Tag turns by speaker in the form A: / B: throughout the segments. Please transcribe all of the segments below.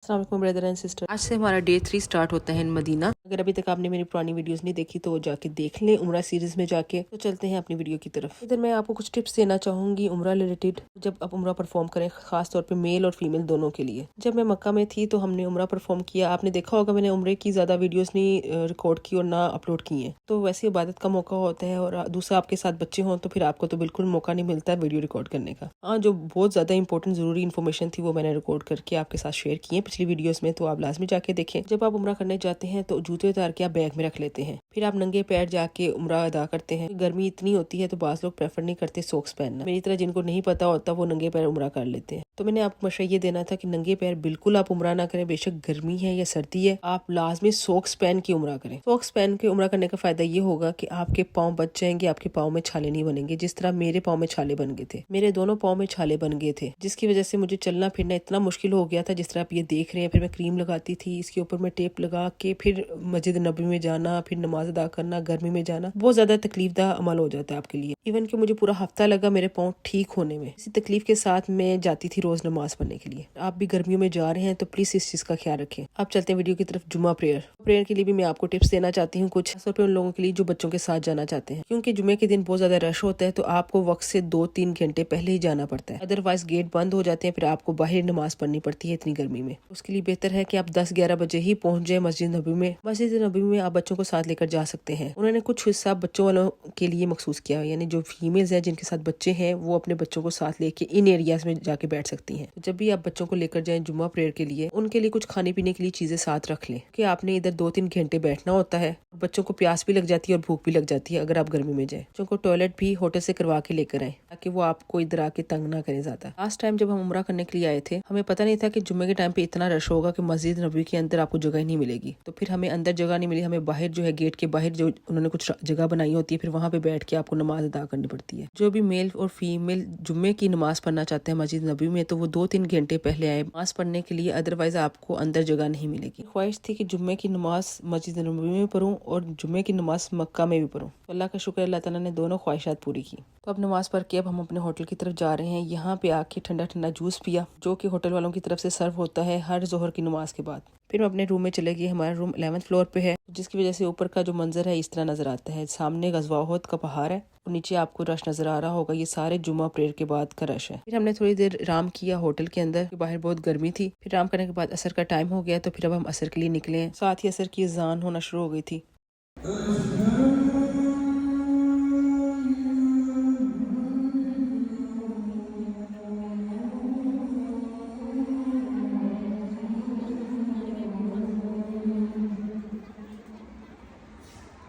A: अस्सलाम वालेकुम brother and sister. आज से हमारा डे 3 स्टार्ट होता है इन मदीना। अगर अभी तक आपने मेरी पुरानी वीडियोस नहीं देखी तो जाके देख लें उम्रा सीरीज में जाके। तो चलते हैं अपनी वीडियो की तरफ। इधर मैं आपको कुछ टिप्स देना चाहूंगी उम्रा रिलेटेड, जब आप उम्रा परफॉर्म करें, खास तौर पे मेल और फीमेल दोनों के लिए। जब मैं मक्का में थी तो हमने उम्रा परफॉर्म किया। आपने देखा होगा मैंने उम्रे की ज्यादा वीडियोस नहीं रिकॉर्ड की और ना अपलोड की है। तो वैसे इबादत का मौका होता है और दूसरा आपके साथ बच्चे हों तो फिर आपको तो बिल्कुल मौका नहीं मिलता है वीडियो रिकॉर्ड करने का। हाँ, जो बहुत ज्यादा इंपॉर्टेंट जरूरी इन्फॉर्मेशन थी वो मैंने रिकॉर्ड करके आपके साथ शेयर की है पिछली वीडियोस में, तो आप लाजमी जाके देखें। जब आप उम्रा करने जाते हैं तो जूते उतार के आप बैग में रख लेते हैं, फिर आप नंगे पैर जाके उम्रा अदा करते हैं। गर्मी इतनी होती है तो बाज़ लोग प्रेफर नहीं करते सॉक्स पहनना। मेरी तरह जिनको नहीं पता होता वो नंगे पैर उम्रा कर लेते हैं। तो मैंने आपको मशवरा ये देना था कि नंगे पैर बिल्कुल आप उम्रा ना करें, बेशक गर्मी है या सर्दी है, आप लाजमी सॉक्स पहन के उम्रा करें। सॉक्स पहन के उम्रा करने का फायदा ये होगा कि आपके पाँव बच जाएंगे, आपके पाँव में छाले नहीं बनेंगे। जिस तरह मेरे पाँव में छाले बन गए थे, मेरे दोनों पाँव में छाले बन गए थे, जिसकी वजह से मुझे चलना फिरना इतना मुश्किल हो गया था। जिस तरह आप ये देख रहे हैं, फिर मैं क्रीम लगाती थी, इसके ऊपर मैं टेप लगा के फिर मस्जिद नबी में जाना, फिर नमाज अदा करना, गर्मी में जाना, बहुत ज्यादा तकलीफदा अमल हो जाता है आपके लिए। इवन कि मुझे पूरा हफ्ता लगा मेरे पाँव ठीक होने में। इसी तकलीफ के साथ मैं जाती थी रोज नमाज पढ़ने के लिए। आप भी गर्मियों में जा रहे हैं तो प्लीज इस चीज का ख्याल रखें। अब चलते हैं वीडियो की तरफ। जुम्मा प्रेयर के लिए भी मैं आपको टिप्स देना चाहती हूँ कुछ, खासतौर पर उन लोगों के लिए जो बच्चों के साथ जाना चाहते हैं, क्योंकि जुम्मे के दिन बहुत ज्यादा रश होता है तो आपको वक्त से 2-3 घंटे पहले ही जाना पड़ता है, अदरवाइज गेट बंद हो जाते हैं, फिर आपको बाहर नमाज पढ़नी पड़ती है इतनी गर्मी में। उसके लिए बेहतर है कि आप 10-11 बजे ही पहुंच जाए मस्जिद नबी में। मस्जिद नबी में आप बच्चों को साथ लेकर जा सकते हैं। उन्होंने कुछ हिस्सा बच्चों वालों के लिए मखसूस किया, यानी जो फीमेल्स हैं जिनके साथ बच्चे हैं वो अपने बच्चों को साथ लेके इन एरियाज में जाके बैठ सकती हैं। तो जब भी आप बच्चों को लेकर जाएं जुम्मा प्रेयर के लिए, उनके लिए कुछ खाने पीने के लिए चीजें साथ रख लें कि आपने इधर 2-3 घंटे बैठना होता है। बच्चों को प्यास भी लग जाती है और भूख भी लग जाती है अगर आप गर्मी में जाए। बच्चों को टॉयलेट भी होटल से करवा के लेकर आए ताकि वो आपको इधर आके तंग ना करें ज्यादा। लास्ट टाइम जब हम उम्रा करने के लिए आए थे, हमें पता नहीं था कि जुम्मे के टाइम पे इतना रश होगा कि मस्जिद नबी के अंदर आपको जगह ही नहीं मिलेगी। तो फिर हमें अंदर जगह नहीं मिली, हमें बाहर जो है गेट के बाहर जो उन्होंने कुछ जगह बनाई होती है, फिर वहाँ पे बैठ के आपको नमाज अदा करनी पड़ती है। जो भी मेल और फीमेल जुम्मे की नमाज पढ़ना चाहते हैं मस्जिद नबी में तो वो 2-3 घंटे पहले आए नमाज पढ़ने के लिए, अदरवाइज आपको अंदर जगह नहीं मिलेगी। ख्वाहिश थी कि जुम्मे की नमाज मस्जिद नबी में पढ़ूं और जुम्मे की नमाज मक्का में भी पढ़ूं। अल्लाह का शुक्र, अल्लाह ताला ने दोनों ख्वाहिशात पूरी की। तो अब नमाज पढ़ के अब हम अपने होटल की तरफ जा रहे हैं। यहाँ पे आके ठंडा ठंडा जूस पिया जो कि होटल वालों की तरफ से सर्व होता है हर जोहर की नमाज के बाद। फिर मैं अपने रूम में चले गई। हमारा रूम 11th फ्लोर पे है, जिसकी वजह से ऊपर का जो मंजर है इस तरह नजर आता है। सामने गजवाहोद का पहाड़ है और नीचे आपको रश नजर आ रहा होगा। ये सारे जुम्मा प्रेयर के बाद का रश है। फिर हमने थोड़ी देर आराम किया होटल के अंदर, बाहर बहुत गर्मी थी। फिर आराम करने के बाद असर का टाइम हो गया तो फिर अब हम असर के लिए निकले हैं। साथ ही असर की अजान होना शुरू हो गई थी।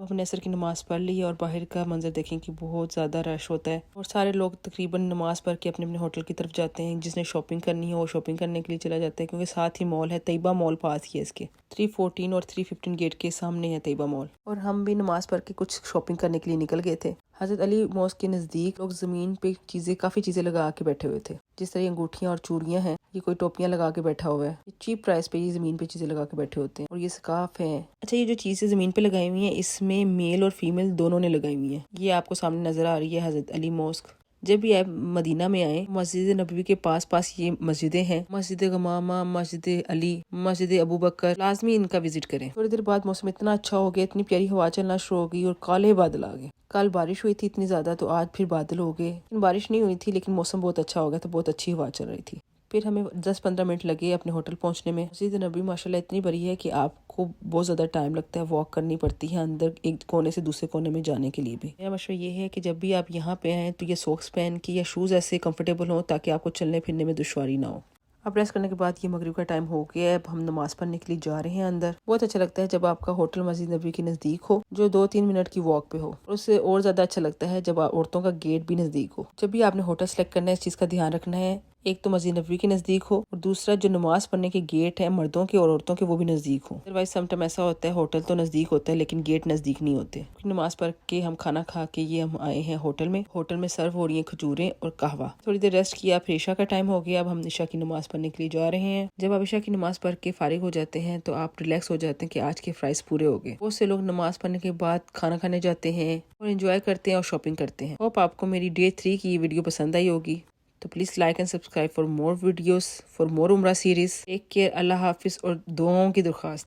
A: हमने असर की नमाज पढ़ ली और बाहर का मंजर देखें कि बहुत ज़्यादा रश होता है और सारे लोग तकरीबन नमाज पढ़ के अपने अपने होटल की तरफ जाते हैं। जिसने शॉपिंग करनी है वो शॉपिंग करने के लिए चला जाता है, क्योंकि साथ ही मॉल है, तैयबा मॉल पास ही है इसके। 314 और 315 गेट के सामने है तैयबा मॉल। और हम भी नमाज पढ़ के कुछ शॉपिंग करने के लिए निकल गए थे। हजरत अली मॉस्क के नज़दीक लोग ज़मीन पे काफ़ी चीज़ें लगा के बैठे हुए थे, जिस तरह अंगूठियाँ और चूड़ियाँ हैं। ये कोई टोपियाँ लगा के बैठा हुआ है। चीप प्राइस पे ये ज़मीन पे चीज़ें लगा के बैठे होते हैं। और ये स्कार्फ है। अच्छा, ये जो चीज़ें ज़मीन पे लगाई हुई हैं इसमें मेल और फीमेल दोनों ने लगाई हुई हैं। ये आपको सामने नज़र आ रही है हजरत अली मॉस्क। जब भी आप मदीना में आए, मस्जिद नबवी के पास पास ये मस्जिदें हैं, मस्जिद गमामा, मस्जिद अली, मस्जिद अबू बकर, लाजमी इनका विजिट करें। थोड़ी देर बाद मौसम इतना अच्छा हो गया, इतनी प्यारी हवा चलना शुरू हो गई और काले बादल आ गए। कल बारिश हुई थी इतनी ज्यादा, तो आज फिर बादल हो गए। बारिश नहीं हुई थी लेकिन मौसम बहुत अच्छा हो गया, तो बहुत अच्छी हवा चल रही थी। फिर हमें 10-15 मिनट लगे अपने होटल पहुंचने में। मस्जिद नबी माशाल्लाह इतनी बड़ी है कि आपको बहुत ज़्यादा टाइम लगता है, वॉक करनी पड़ती है अंदर एक कोने से दूसरे कोने में जाने के लिए भी। मेरा मशवरा ये है कि जब भी आप यहाँ पे आएँ तो ये सॉक्स पहन के या शूज़ ऐसे कंफर्टेबल हो ताकि आपको चलने फिरने में दुश्वारी ना हो। अब रेस्ट करने के बाद ये मगरिब का टाइम हो गया है। अब हम नमाज पढ़ने के लिए जा रहे हैं अंदर। बहुत अच्छा लगता है जब आपका होटल मस्जिद नबी के नज़दीक हो, जो 2-3 मिनट की वॉक पे हो। और उससे और ज़्यादा अच्छा लगता है जब औरतों का गेट भी नज़दीक हो। जब भी आपने होटल सेलेक्ट करना है इस चीज़ का ध्यान रखना है, एक तो मस्जिद नबवी के नज़दीक हो और दूसरा जो नमाज पढ़ने के गेट है मर्दों के और औरतों के वो भी नज़दीक हो। अदरवाइज समटाइम ऐसा होता है होटल तो नज़दीक होता है लेकिन गेट नज़दीक नहीं होते। नमाज पढ़ के हम खाना खा के ये हम आए हैं होटल में। होटल में सर्व हो रही है खजूरें और कहवा। थोड़ी देर रेस्ट किया, फिर ईशा का टाइम हो गया। अब हम ईशा की नमाज पढ़ने के लिए जा रहे हैं। जब आप ईशा की नमाज पढ़ के फारिग हो जाते हैं तो आप रिलैक्स हो जाते हैं कि आज के फ्राइज पूरे हो गए। बहुत से लोग नमाज पढ़ने के बाद खाना खाने जाते हैं और एंजॉय करते हैं और शॉपिंग करते हैं। होप आपको मेरी डे 3 की वीडियो पसंद आई होगी। तो please like and subscribe for more videos, for more उम्रा सीरीज। टेक केयर, अल्लाह हाफिज़ और दुआओं की दरख्वास्त।